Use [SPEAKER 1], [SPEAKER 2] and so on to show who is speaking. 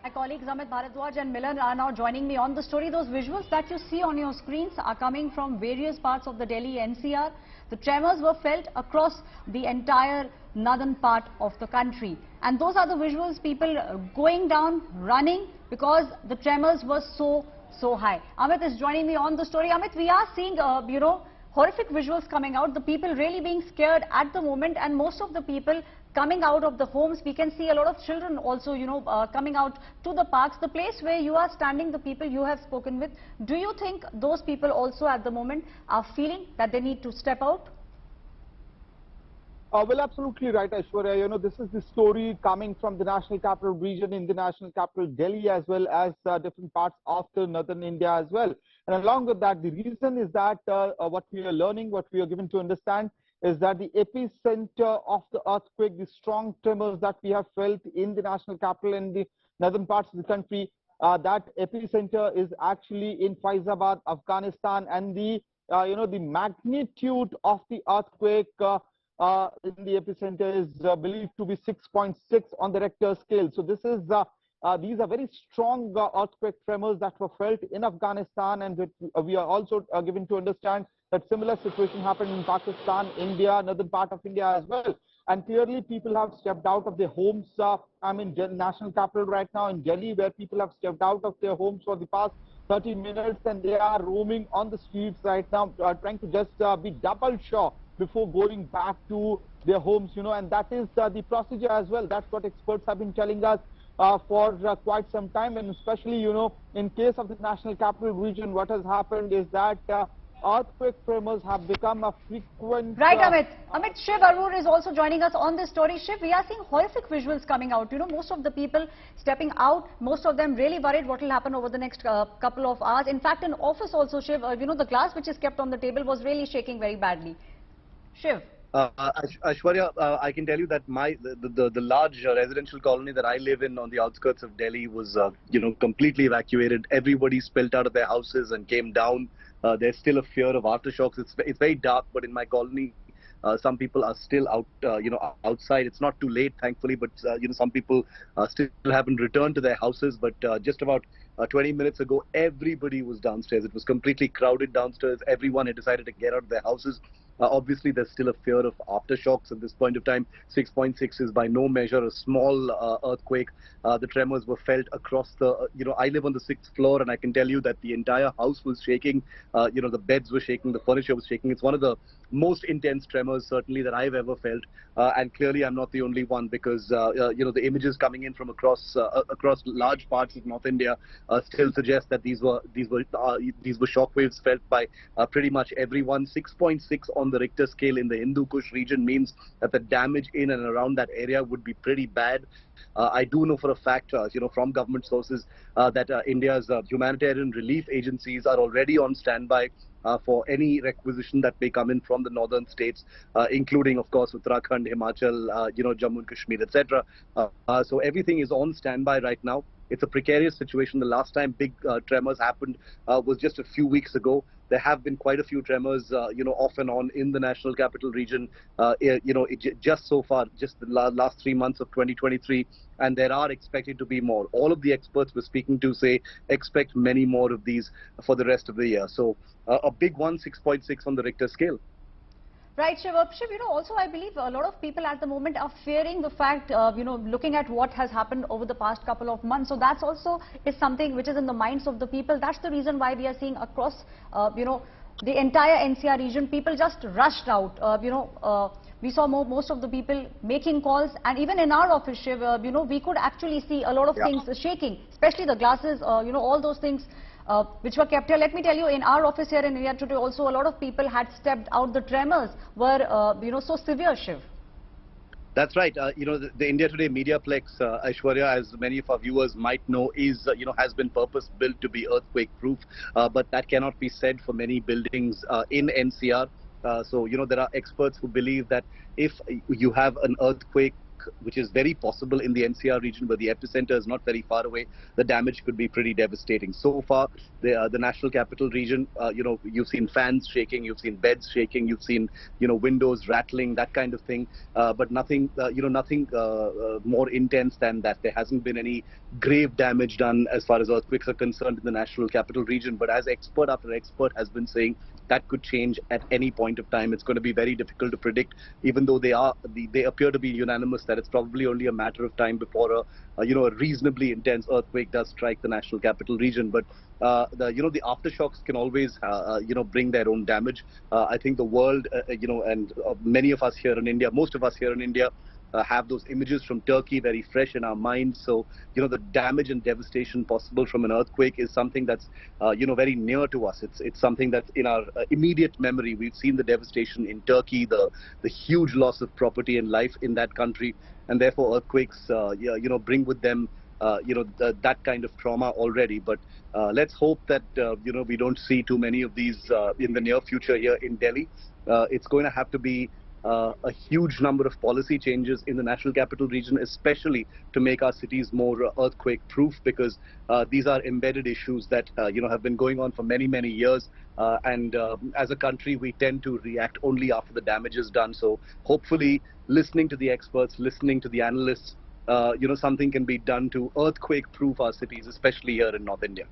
[SPEAKER 1] My colleagues Amit Bharadwaj and Milan are now joining me on the story. Those visuals that you see on your screens are coming from various parts of the Delhi NCR. The tremors were felt across the entire northern part of the country. And those are the visuals, people going down, running, because the tremors were so high. Amit is joining me on the story. Amit, we are seeing, horrific visuals coming out. The people really being scared at the moment, and most of the people coming out of the homes. We can see a lot of children also, coming out to the parks. The place where you are standing, the people you have spoken with, do you think those people also at the moment are feeling that they need to step out?
[SPEAKER 2] Well, absolutely right, Aishwarya. This is the story coming from the National Capital Region, in the National Capital Delhi, as well as different parts of the northern India as well. And along with that, the reason is that what we are learning, what we are given to understand, is that the epicenter of the earthquake, the strong tremors that we have felt in the national capital and the northern parts of the country, that epicenter is actually in Fayzabad, Afghanistan, and the magnitude of the earthquake in the epicenter is believed to be 6.6 on the Richter scale. So this is these are very strong earthquake tremors that were felt in Afghanistan, and we are also given to understand that similar situation happened in Pakistan, India, northern part of India as well. And clearly people have stepped out of their homes. I'm in national capital right now in Delhi, where people have stepped out of their homes for the past 30 minutes, and they are roaming on the streets right now, trying to just be double sure before going back to their homes, and that is the procedure as well. That's what experts have been telling us for quite some time, and especially, in case of the National Capital Region, what has happened is that earthquake tremors have become a frequent...
[SPEAKER 1] Right, Amit. Amit, Shiv Arur is also joining us on this story. Shiv, we are seeing horrific visuals coming out. Most of the people stepping out, most of them really worried what will happen over the next couple of hours. In fact, in office also, Shiv, the glass which is kept on the table was really shaking very badly. Shiv.
[SPEAKER 3] Aishwarya, I can tell you that the large residential colony that I live in on the outskirts of Delhi was, completely evacuated. Everybody spilled out of their houses and came down. There's still a fear of aftershocks. It's very dark, but in my colony, some people are still out, outside. It's not too late, thankfully, but some people still haven't returned to their houses. But just about 20 minutes ago, everybody was downstairs. It was completely crowded downstairs. Everyone had decided to get out of their houses. Obviously, there's still a fear of aftershocks at this point of time. 6.6 is by no measure a small earthquake. The tremors were felt across the, I live on the 6th floor, and I can tell you that the entire house was shaking. The beds were shaking, the furniture was shaking. It's one of the most intense tremors, certainly, that I've ever felt. And clearly, I'm not the only one, because, the images coming in from across large parts of North India still suggest that these were shockwaves felt by pretty much everyone. 6.6 on the Richter scale in the Hindu Kush region means that the damage in and around that area would be pretty bad. I do know for a fact, from government sources, that India's humanitarian relief agencies are already on standby for any requisition that may come in from the northern states, including, of course, Uttarakhand, Himachal, Jammu and Kashmir, etc. So everything is on standby right now. It's a precarious situation. The last time big tremors happened was just a few weeks ago. There have been quite a few tremors, off and on in the National Capital Region, just so far, just the last 3 months of 2023, and there are expected to be more. All of the experts we're speaking to say expect many more of these for the rest of the year. So a big one, 6.6 on the Richter scale.
[SPEAKER 1] Right, Shiv. Shiv, also I believe a lot of people at the moment are fearing the fact, looking at what has happened over the past couple of months. So that's also is something which is in the minds of the people. That's the reason why we are seeing across, the entire NCR region, people just rushed out. We saw most of the people making calls, and even in our office, Shiv, we could actually see a lot of things shaking, especially the glasses, all those things which were kept here. Let me tell you, in our office here in India today also, a lot of people had stepped out. The tremors were, so severe, Shiv.
[SPEAKER 3] That's right. The India Today Mediaplex, Aishwarya, as many of our viewers might know, is, has been purpose-built to be earthquake-proof. But that cannot be said for many buildings in NCR. So, there are experts who believe that if you have an earthquake which is very possible in the NCR region where the epicenter is not very far away, the damage could be pretty devastating. So far, the National Capital Region, you've seen fans shaking, you've seen beds shaking, you've seen, windows rattling, that kind of thing, but nothing, nothing more intense than that. There hasn't been any grave damage done as far as earthquakes are concerned in the National Capital Region. But as expert after expert has been saying, that could change at any point of time. It's going to be very difficult to predict, even though they appear to be unanimous that it's probably only a matter of time before a a reasonably intense earthquake does strike the National Capital Region. But the aftershocks can always bring their own damage. I think the world, and many of us here in India, most of us here in India, have those images from Turkey very fresh in our minds. So, the damage and devastation possible from an earthquake is something that's, very near to us. It's something that's in our immediate memory. We've seen the devastation in Turkey, the huge loss of property and life in that country, and therefore earthquakes, bring with them, that kind of trauma already. But let's hope that, we don't see too many of these in the near future here in Delhi. It's going to have to be a huge number of policy changes in the National Capital Region, especially to make our cities more earthquake-proof, because these are embedded issues that have been going on for many, many years. And as a country, we tend to react only after the damage is done. So hopefully, listening to the experts, listening to the analysts, something can be done to earthquake-proof our cities, especially here in North India.